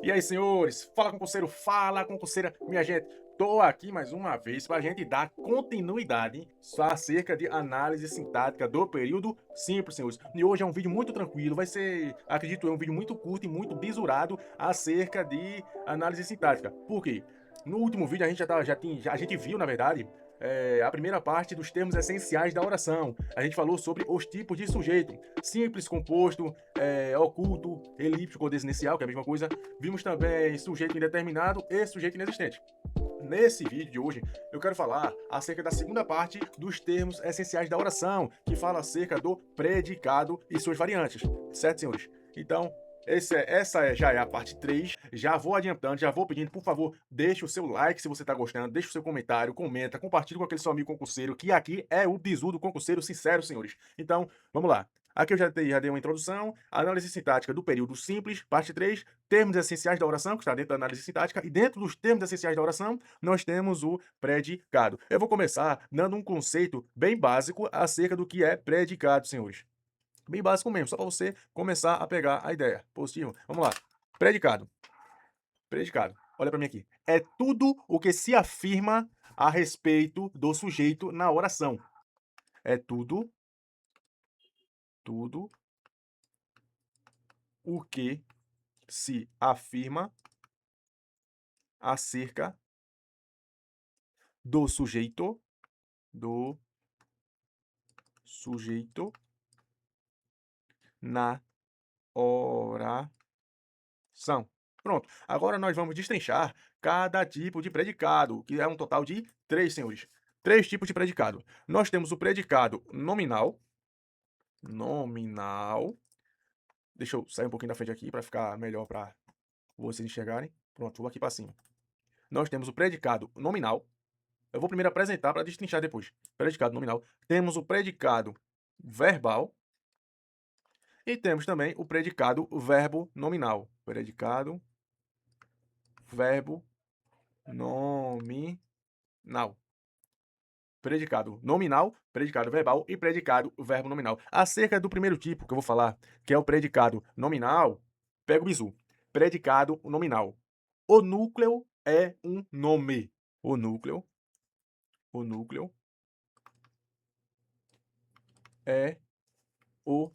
E aí, senhores? Fala concurseira, minha gente. Tô aqui mais uma vez para a gente dar continuidade acerca de análise sintática do período simples, senhores. E hoje é um vídeo muito tranquilo, vai ser, acredito eu, um vídeo muito curto e muito bisurado acerca de análise sintática. Por quê? No último vídeo a gente a gente viu, na verdade, a primeira parte dos termos essenciais da oração. A gente falou sobre os tipos de sujeito: simples, composto, oculto, elíptico ou desinencial, que é a mesma coisa. Vimos também sujeito indeterminado e sujeito inexistente. Nesse vídeo de hoje, eu quero falar acerca da segunda parte dos termos essenciais da oração, que fala acerca do predicado e suas variantes. Certo, senhores? Então, já é a parte 3. Já vou adiantando, já vou pedindo, por favor, deixe o seu like se você está gostando, deixe o seu comentário, comenta, compartilhe com aquele seu amigo concurseiro, que aqui é o bizu do concurseiro sincero, senhores. Então, vamos lá. Aqui eu já dei uma introdução, análise sintática do período simples, parte 3, termos essenciais da oração, que está dentro da análise sintática, e dentro dos termos essenciais da oração, nós temos o predicado. Eu vou começar dando um conceito bem básico acerca do que é predicado, senhores. Bem básico mesmo, só para você começar a pegar a ideia. Positivo. Vamos lá. Predicado. Predicado. Olha para mim aqui. É tudo o que se afirma a respeito do sujeito na oração. É tudo o que se afirma acerca do do sujeito na oração. Pronto. Agora nós vamos destrinchar cada tipo de predicado, que é um total de 3, senhores. 3 tipos de predicado. Nós temos o predicado nominal. Nominal. Deixa eu sair um pouquinho da frente aqui para ficar melhor para vocês enxergarem. Pronto, vou aqui para cima. Nós temos o predicado nominal. Eu vou primeiro apresentar para destrinchar depois. Predicado nominal. Temos o predicado verbal. E temos também o predicado verbo nominal. Predicado verbo nominal. Predicado nominal, predicado verbal e predicado verbo nominal. Acerca do primeiro tipo que eu vou falar, que é o predicado nominal, pega o bizu. Predicado nominal. O núcleo é um nome. O núcleo é o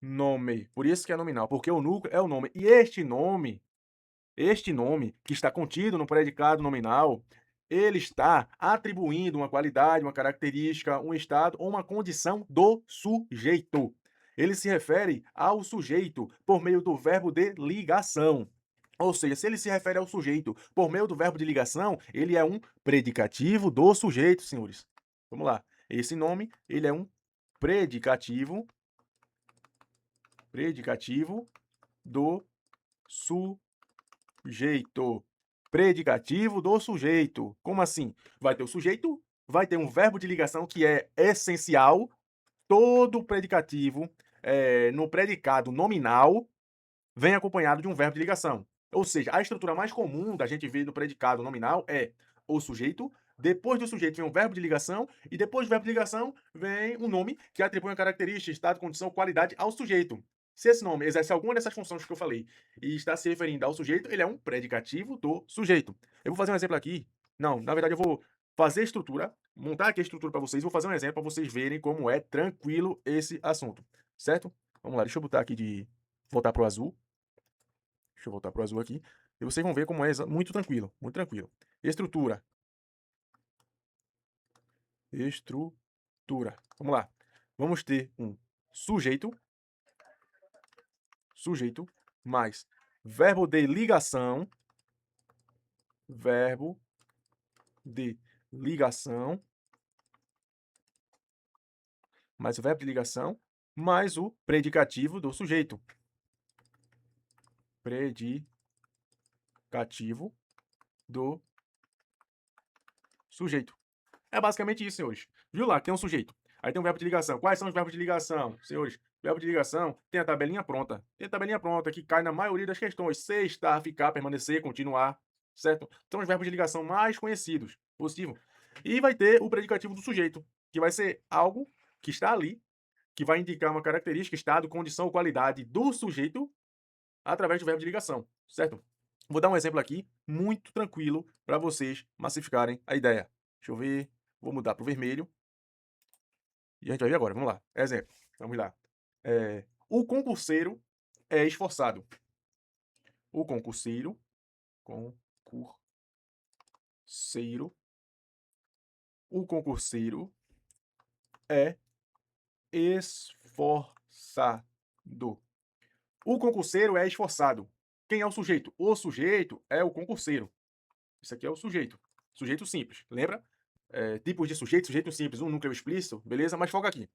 nome. Por isso que é nominal, porque o núcleo é o nome. E este nome que está contido no predicado nominal, ele está atribuindo uma qualidade, uma característica, um estado ou uma condição do sujeito. Ele se refere ao sujeito por meio do verbo de ligação. Ou seja, se ele se refere ao sujeito por meio do verbo de ligação, ele é um predicativo do sujeito, senhores. Vamos lá. Esse nome, ele é um predicativo do sujeito. Predicativo do sujeito. Como assim? Vai ter o sujeito, vai ter um verbo de ligação que é essencial. Todo predicativo no predicado nominal vem acompanhado de um verbo de ligação. Ou seja, a estrutura mais comum da gente ver no predicado nominal é o sujeito, depois do sujeito vem um verbo de ligação, e depois do verbo de ligação vem um nome que atribui uma característica, estado, condição, qualidade ao sujeito. Se esse nome exerce alguma dessas funções que eu falei e está se referindo ao sujeito, ele é um predicativo do sujeito. Eu vou fazer um exemplo aqui. Não, na verdade eu vou fazer a estrutura, montar aqui a estrutura para vocês, vou fazer um exemplo para vocês verem como é tranquilo esse assunto, certo? Vamos lá, deixa eu botar aqui voltar para o azul. Deixa eu voltar para o azul aqui. E vocês vão ver como é muito tranquilo, muito tranquilo. Estrutura. Estrutura. Vamos lá. Vamos ter um sujeito, mais verbo de ligação, verbo de ligação, mais o verbo de ligação, mais o predicativo do sujeito. Predicativo do sujeito. É basicamente isso, senhores. Viu lá, tem um sujeito. Aí tem um verbo de ligação. Quais são os verbos de ligação, senhores? Verbo de ligação tem a tabelinha pronta. Tem a tabelinha pronta que cai na maioria das questões. Ser, estar, ficar, permanecer, continuar, certo? São os verbos de ligação mais conhecidos. Positivo. E vai ter o predicativo do sujeito, que vai ser algo que está ali, que vai indicar uma característica, estado, condição ou qualidade do sujeito através do verbo de ligação, certo? Vou dar um exemplo aqui, muito tranquilo, para vocês massificarem a ideia. Deixa eu ver, vou mudar para o vermelho. E a gente vai ver agora, vamos lá. Exemplo, vamos lá. O concurseiro é esforçado. O concurseiro, o concurseiro é esforçado. O concurseiro é esforçado. Quem é o sujeito? O sujeito é o concurseiro. Isso aqui é o sujeito. Sujeito simples. Lembra? Tipos de sujeito, sujeito simples, um núcleo explícito, beleza? Mas foca aqui.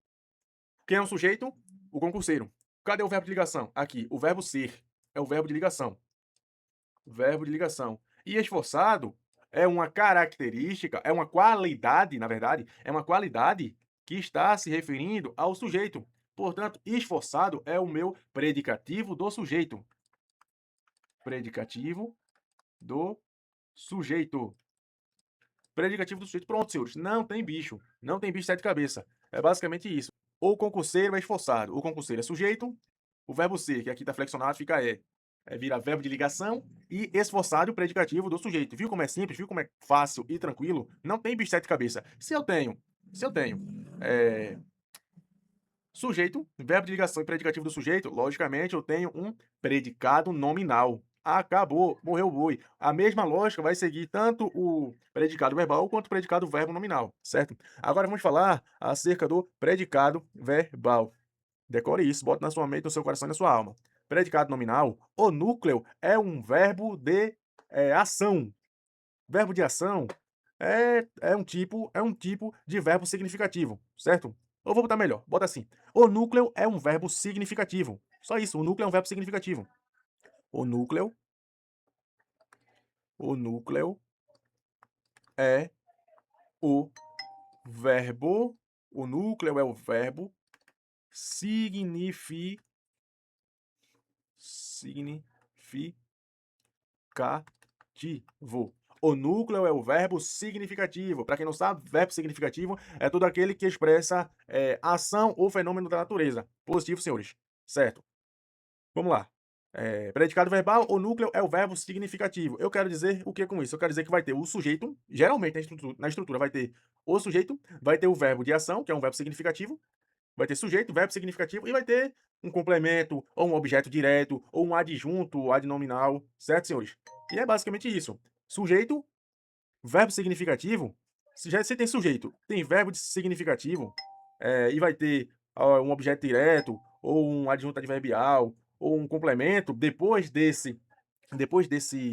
Quem é o sujeito? O concurseiro. Cadê o verbo de ligação? Aqui, o verbo ser. É o verbo de ligação. Verbo de ligação. E esforçado é uma característica, é uma qualidade, na verdade, é uma qualidade que está se referindo ao sujeito. Portanto, esforçado é o meu predicativo do sujeito. Predicativo do sujeito. Predicativo do sujeito. Pronto, senhores. Não tem bicho. Não tem bicho de sete cabeças. É basicamente isso. O concurseiro é esforçado. O concurseiro é sujeito. O verbo ser, que aqui está flexionado, fica vira verbo de ligação. E esforçado, o predicativo do sujeito. Viu como é simples? Viu como é fácil e tranquilo? Não tem bicho de sete cabeças. Se eu tenho sujeito, verbo de ligação e predicativo do sujeito, logicamente eu tenho um predicado nominal. Acabou, morreu o boi. A mesma lógica vai seguir tanto o predicado verbal quanto o predicado verbo nominal, certo? Agora vamos falar acerca do predicado verbal. Decore isso, bote na sua mente, no seu coração e na sua alma. Predicado nominal, o núcleo é um verbo de ação. Verbo de ação é um tipo de verbo significativo, certo? Eu vou botar melhor, bota assim. O núcleo é um verbo significativo. Só isso, o núcleo é um verbo significativo. O núcleo é o verbo, o núcleo é o verbo significativo. O núcleo é o verbo significativo. Para quem não sabe, verbo significativo é todo aquele que expressa ação ou fenômeno da natureza. Positivo, senhores. Certo. Vamos lá. Predicado verbal, o núcleo é o verbo significativo. Eu quero dizer o que com isso? Eu quero dizer que vai ter o sujeito, geralmente na estrutura vai ter o sujeito, vai ter o verbo de ação, que é um verbo significativo, vai ter sujeito, verbo significativo, e vai ter um complemento, ou um objeto direto, ou um adjunto adnominal, certo, senhores? E é basicamente isso. Sujeito, verbo significativo. Se tem sujeito, tem verbo significativo, e vai ter um objeto direto, ou um adjunto adverbial, ou um complemento, depois desse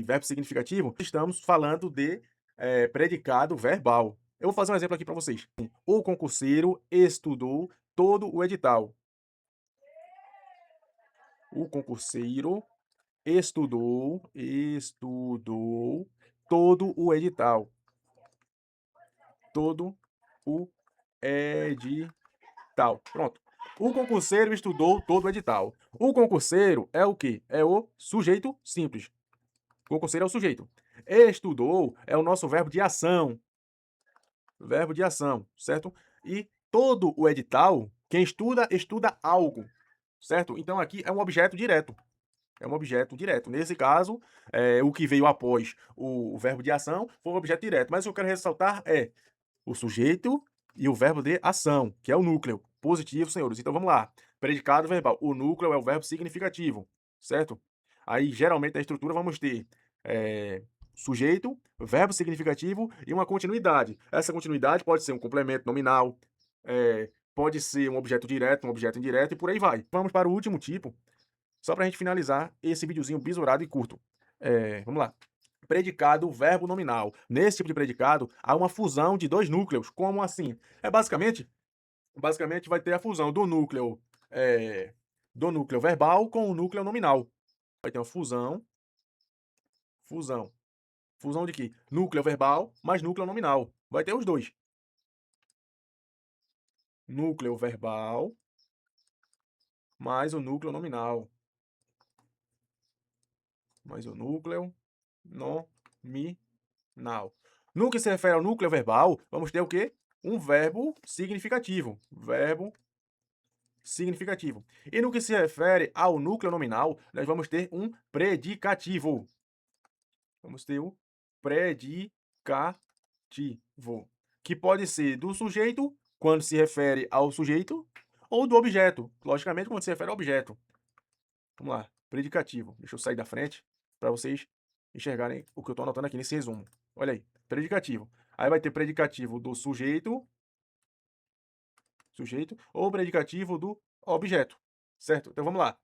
verbo significativo, estamos falando de predicado verbal. Eu vou fazer um exemplo aqui para vocês. O concurseiro estudou todo o edital. O concurseiro estudou todo o edital. Todo o edital. Pronto. O concurseiro estudou todo o edital. O concurseiro é o quê? É o sujeito simples. O concurseiro é o sujeito. Estudou é o nosso verbo de ação. Verbo de ação, certo? E todo o edital, quem estuda, estuda algo, certo? Então aqui é um objeto direto. É um objeto direto. Nesse caso, o que veio após o verbo de ação foi um objeto direto. Mas o que eu quero ressaltar é o sujeito e o verbo de ação, que é o núcleo. Positivo, senhores. Então vamos lá. Predicado verbal. O núcleo é o verbo significativo, certo? Aí, geralmente, na estrutura vamos ter sujeito, verbo significativo e uma continuidade. Essa continuidade pode ser um complemento nominal, pode ser um objeto direto, um objeto indireto e por aí vai. Vamos para o último tipo, só para a gente finalizar esse videozinho bisurado e curto. Vamos lá. Predicado verbo nominal. Nesse tipo de predicado, há uma fusão de dois núcleos. Como assim? Basicamente vai ter a fusão do núcleo verbal com o núcleo nominal. Vai ter uma fusão. Fusão de quê? Núcleo verbal mais núcleo nominal. Vai ter os dois. Núcleo verbal mais o núcleo nominal. Mais o núcleo nominal. No que se refere ao núcleo verbal, vamos ter o quê? Um verbo significativo. Verbo significativo. E no que se refere ao núcleo nominal, nós vamos ter um predicativo. Vamos ter o predicativo, que pode ser do sujeito, quando se refere ao sujeito, ou do objeto, logicamente, quando se refere ao objeto. Vamos lá, predicativo. Deixa eu sair da frente para vocês enxergarem o que eu estou anotando aqui nesse resumo. Olha aí, predicativo. Aí vai ter predicativo do sujeito, ou predicativo do objeto, certo? Então vamos lá.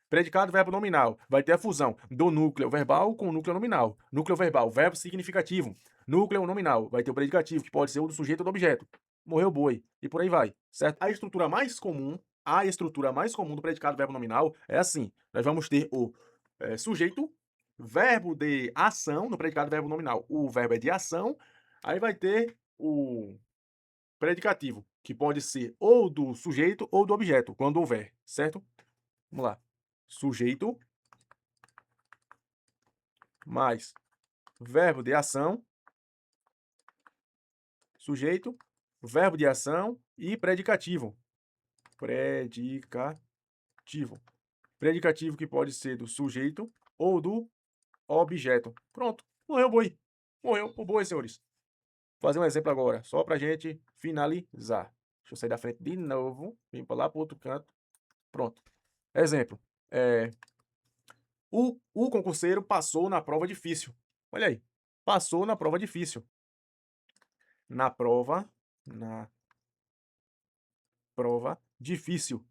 Predicado, verbo nominal. Vai ter a fusão do núcleo verbal com o núcleo nominal. Núcleo verbal, verbo significativo. Núcleo nominal, vai ter o predicativo, que pode ser o do sujeito ou do objeto. Morreu o boi. E por aí vai, certo? A estrutura mais comum do predicado verbo nominal é assim. Nós vamos ter o sujeito, verbo de ação, no predicado verbo nominal. O verbo é de ação. Aí vai ter o predicativo, que pode ser ou do sujeito ou do objeto, quando houver, certo? Vamos lá. Sujeito mais verbo de ação, sujeito, verbo de ação e predicativo. Predicativo que pode ser do sujeito ou do objeto. Pronto, morreu o boi. Morreu o boi, senhores. Vou fazer um exemplo agora, só para a gente finalizar. Deixa eu sair da frente de novo, vim para lá para o outro canto. Pronto. Exemplo. O concurseiro passou na prova difícil. Olha aí. Passou na prova difícil. Na prova difícil.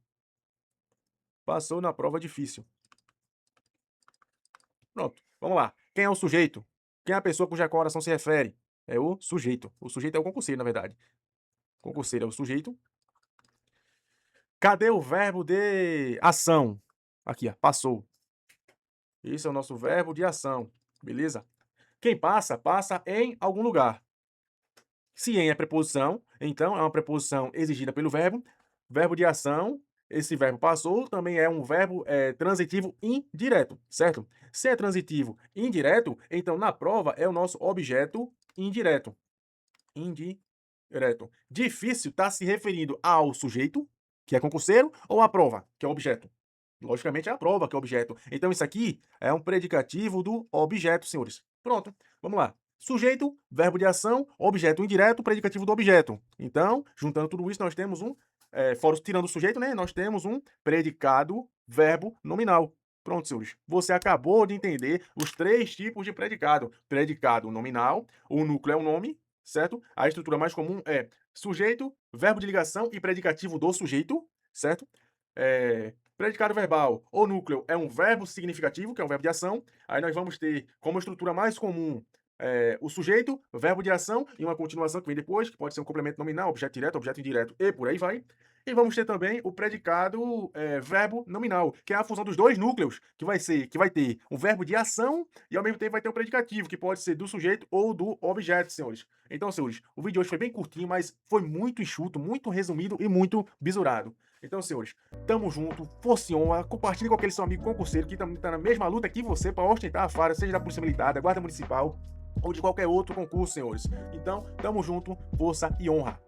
Passou na prova difícil. Pronto. Vamos lá. Quem é o sujeito? Quem é a pessoa cuja qual oração se refere? É o sujeito. O sujeito é o concurseiro, na verdade. Concurseiro é o sujeito. Cadê o verbo de ação? Aqui, ó. Passou. Esse é o nosso verbo de ação. Beleza? Quem passa, passa em algum lugar. Se em é preposição, então é uma preposição exigida pelo verbo. Verbo de ação, esse verbo passou, também é um verbo transitivo indireto, certo? Se é transitivo indireto, então na prova é o nosso objeto indireto. Indireto. Difícil está se referindo ao sujeito, que é concurseiro, ou à prova, que é objeto? Logicamente é a prova que é objeto. Então isso aqui é um predicativo do objeto, senhores. Pronto, vamos lá. Sujeito, verbo de ação, objeto indireto, predicativo do objeto. Então, juntando tudo isso, nós temos fora tirando o sujeito, né? Nós temos um predicado verbo nominal. Pronto, senhores. Você acabou de entender os 3 tipos de predicado. Predicado nominal, o núcleo é o nome, certo? A estrutura mais comum é sujeito, verbo de ligação e predicativo do sujeito, certo? Predicado verbal ou núcleo é um verbo significativo, que é um verbo de ação. Aí nós vamos ter como estrutura mais comum o sujeito, verbo de ação e uma continuação que vem depois, que pode ser um complemento nominal, objeto direto, objeto indireto e por aí vai. E vamos ter também o predicado verbo nominal, que é a fusão dos 2 núcleos, que vai ter um verbo de ação e ao mesmo tempo vai ter um predicativo, que pode ser do sujeito ou do objeto, senhores. Então, senhores, o vídeo de hoje foi bem curtinho, mas foi muito enxuto, muito resumido e muito bisurado. Então, senhores, tamo junto, força e honra, compartilhe com aquele seu amigo concurseiro que também tá na mesma luta que você para ostentar a fara, seja da Polícia Militar, da Guarda Municipal ou de qualquer outro concurso, senhores. Então, tamo junto, força e honra.